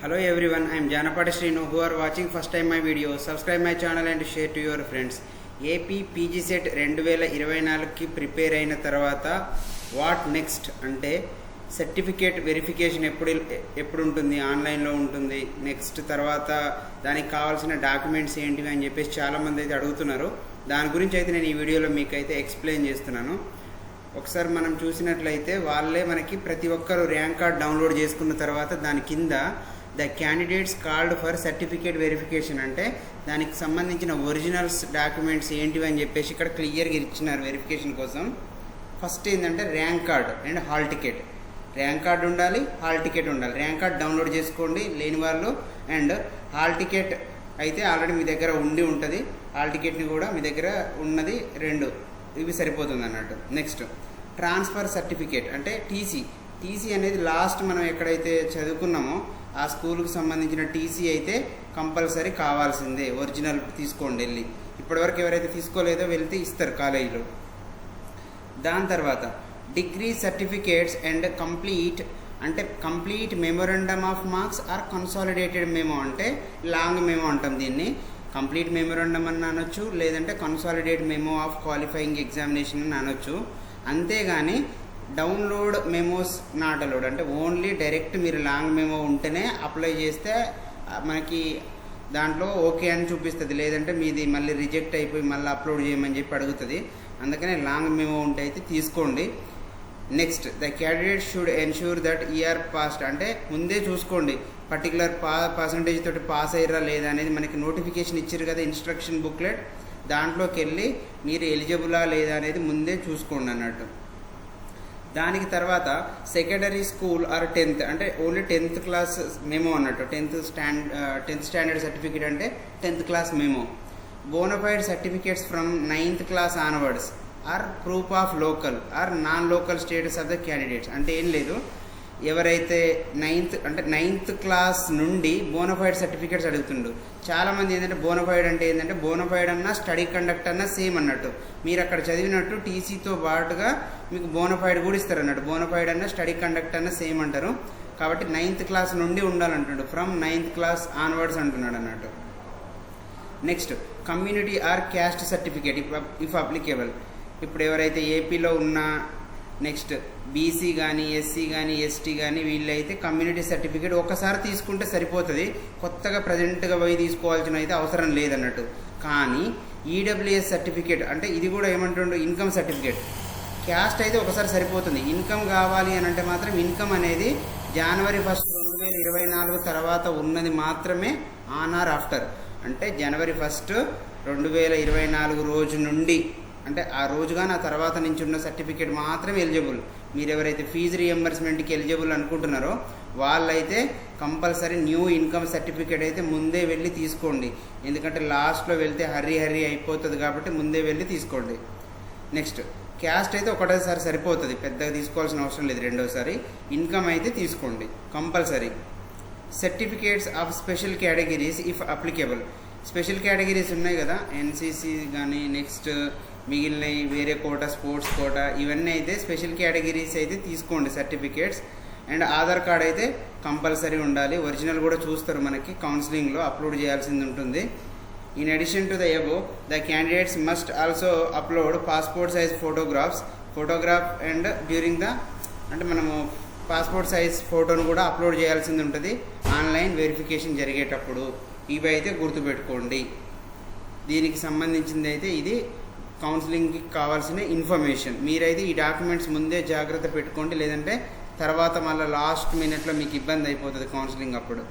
Hello everyone, I am Janapati Srinu who are watching first time my video. Subscribe my channel and share to your friends. AP PG CET 2024కి prepare అయిన తర్వాత what next అంటే certificate verification ఎప్పుడు ఉంటుంది, ఆన్లైన్లో ఉంటుంది. Next తర్వాత దానికి కావాల్సిన డాక్యుమెంట్స్ ఏంటివి అని చెప్పేసి చాలామంది అయితే అడుగుతున్నారు. దాని గురించి అయితే నేను ఈ వీడియోలో మీకు అయితే ఎక్స్ప్లెయిన్ చేస్తున్నాను. ఒకసారి మనం చూసినట్లయితే వాళ్ళే మనకి ప్రతి ఒక్కరు ర్యాంక్ కార్డ్ డౌన్లోడ్ చేసుకున్న తర్వాత దాని కింద the candidates called for certificate verification అంటే దానికి సంబంధించిన ఒరిజినల్స్ డాక్యుమెంట్స్ ఏంటివి అని చెప్పేసి ఇక్కడ క్లియర్గా ఇచ్చినారు వెరిఫికేషన్ కోసం. ఫస్ట్ ఏంటంటే rank card and hall ticket. Rank card ఉండాలి, హాల్ టికెట్ ఉండాలి. ర్యాంక్ కార్డ్ డౌన్లోడ్ చేసుకోండి లేని వాళ్ళు, అండ్ హాల్ టికెట్ అయితే ఆల్రెడీ మీ దగ్గర ఉండి ఉంటుంది. హాల్ టికెట్ని కూడా మీ దగ్గర ఉన్నది, రెండు ఇవి సరిపోతుంది అన్నట్టు. నెక్స్ట్ ట్రాన్స్ఫర్ సర్టిఫికేట్ అంటే టీసీ అనేది లాస్ట్ మనం ఎక్కడైతే చదువుకున్నామో ఆ స్కూల్కి సంబంధించిన టీసీ అయితే కంపల్సరీ కావాల్సిందే. ఒరిజినల్ తీసుకోండి వెళ్ళి. ఇప్పటివరకు ఎవరైతే తీసుకోలేదో వెళ్తే ఇస్తారు కాలేజీలో. దాని తర్వాత degree certificates and complete memorandum of marks or consolidated memo అంటే లాంగ్ మెమో అంటాం దీన్ని. కంప్లీట్ మెమోరండమ్ అని అనొచ్చు, లేదంటే consolidate memo of qualifying examination అని అనొచ్చు. అంతేగాని డౌన్లోడ్ మెమోస్ నాట్ అలౌడ్. అంటే ఓన్లీ డైరెక్ట్ మీరు లాంగ్ మెమో ఉంటేనే అప్లై చేస్తే మనకి దాంట్లో ఓకే అని చూపిస్తుంది, లేదంటే మీది మళ్ళీ రిజెక్ట్ అయిపోయి మళ్ళీ అప్లోడ్ చేయమని చెప్పి అడుగుతుంది. అందుకనే లాంగ్ మెమో ఉంటే అయితే తీసుకోండి. Next the candidate should ensure that year passed అంటే ముందే చూసుకోండి పర్టికులర్ పర్సంటేజ్ తోటి పాస్ అయ్యారా లేదా అనేది మనకి నోటిఫికేషన్ ఇచ్చారు కదా ఇన్స్ట్రక్షన్ బుక్లెట్. దాంట్లోకి వెళ్ళి మీరు ఎలిజిబులా లేదా అనేది ముందే చూసుకోండి అన్నట్టు. దానికి తర్వాత సెకండరీ స్కూల్ ఆర్ 10th అంటే ఓన్లీ 10th క్లాస్ మెమో అన్నట్టు. 10th స్టాండర్డ్ సర్టిఫికేట్ అంటే 10th class memo. Bonafide certificates from 9th class onwards or proof of local or non local status of the candidates. అంటే ఏం లేదు, ఎవరైతే 9th class నుండి bona fide certificates అడుగుతుండు. చాలామంది ఏంటంటే బోనఫైడ్ అంటే ఏంటంటే బోనఫైడ్ అన్నా స్టడీ కండక్ట్ అన్నా సేమ్ అన్నట్టు. మీరు అక్కడ చదివినట్టు టీసీతో పాటుగా మీకు బోనఫైడ్ కూడా ఇస్తారు అన్నట్టు. బోనఫైడ్ అన్నా స్టడీ కండక్ట్ అన్నా సేమ్ అంటారు. కాబట్టి 9th క్లాస్ నుండి ఉండాలంటున్నాడు, ఫ్రమ్ 9th క్లాస్ ఆన్వర్డ్స్ అంటున్నాడు అన్నట్టు. Next community or caste certificate if applicable. ఇప్పుడు ఎవరైతే ఏపీలో ఉన్నా, నెక్స్ట్ బీసీ కానీ ఎస్సీ కానీ ఎస్టీ కానీ వీళ్ళైతే కమ్యూనిటీ సర్టిఫికేట్ ఒకసారి తీసుకుంటే సరిపోతుంది. కొత్తగా ప్రజెంట్గా పోయి తీసుకోవాల్సిన అయితే అవసరం లేదన్నట్టు. కానీ ఈడబ్ల్యూఎస్ సర్టిఫికేట్ అంటే ఇది కూడా ఏమంటుండో ఇన్కమ్ సర్టిఫికేట్. క్యాస్ట్ అయితే ఒకసారి సరిపోతుంది. ఇన్కమ్ కావాలి అని అంటే మాత్రం ఇన్కమ్ అనేది January 1, 2024 తర్వాత ఉన్నది మాత్రమే ఆన్ ఆర్ ఆఫ్టర్. అంటే January 1, 2024 రోజు నుండి అంటే ఆ రోజుగా నా తర్వాత నుంచి ఉన్న సర్టిఫికేట్ మాత్రమే ఎలిజిబుల్. మీరు ఎవరైతే ఫీజు రియంబర్స్మెంట్కి ఎలిజిబుల్ అనుకుంటున్నారో వాళ్ళైతే కంపల్సరీ న్యూ ఇన్కమ్ సర్టిఫికేట్ అయితే ముందే వెళ్ళి తీసుకోండి. ఎందుకంటే లాస్ట్లో వెళ్తే హర్రీ అయిపోతుంది కాబట్టి ముందే వెళ్ళి తీసుకోండి. నెక్స్ట్ క్యాస్ట్ అయితే ఒకటేసారి సరిపోతుంది, పెద్దగా తీసుకోవాల్సిన అవసరం లేదు. రెండోసారి ఇన్కమ్ అయితే తీసుకోండి compulsory. Certificates of special categories if applicable. Special categories ఉన్నాయి కదా, ఎన్సీసీ కానీ నెక్స్ట్ మిగిలినవి వేరే కోటా, స్పోర్ట్స్ కోటా, ఇవన్నీ అయితే స్పెషల్ కేటగిరీస్ అయితే తీసుకోండి సర్టిఫికేట్స్. అండ్ ఆధార్ కార్డ్ అయితే కంపల్సరీ ఉండాలి. ఒరిజినల్ కూడా చూస్తారు మనకి, కౌన్సిలింగ్లో అప్లోడ్ చేయాల్సింది ఉంటుంది. In addition to the above the candidates must also upload passport size photograph and during the అంటే మనము పాస్పోర్ట్ సైజ్ ఫోటోను కూడా అప్లోడ్ చేయాల్సింది ఉంటుంది ఆన్లైన్ వెరిఫికేషన్ జరిగేటప్పుడు. ఇవి అయితే గుర్తుపెట్టుకోండి. దీనికి సంబంధించింది అయితే ఇది కౌన్సిలింగ్కి కావాల్సిన ఇన్ఫర్మేషన్. మీరైతే ఈ డాక్యుమెంట్స్ ముందే జాగ్రత్త పెట్టుకోండి, లేదంటే తర్వాత మళ్ళీ లాస్ట్ మినిట్లో మీకు ఇబ్బంది అయిపోతుంది కౌన్సిలింగ్ అప్పుడు,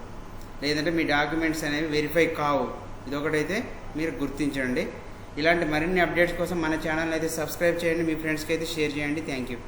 లేదంటే మీ డాక్యుమెంట్స్ అనేవి వెరిఫై కావు. ఇదొకటైతే మీరు గుర్తించండి. ఇలాంటి మరిన్ని అప్డేట్స్ కోసం మన ఛానల్ అయితే సబ్స్క్రైబ్ చేయండి, మీ ఫ్రెండ్స్కి అయితే షేర్ చేయండి. Thank you.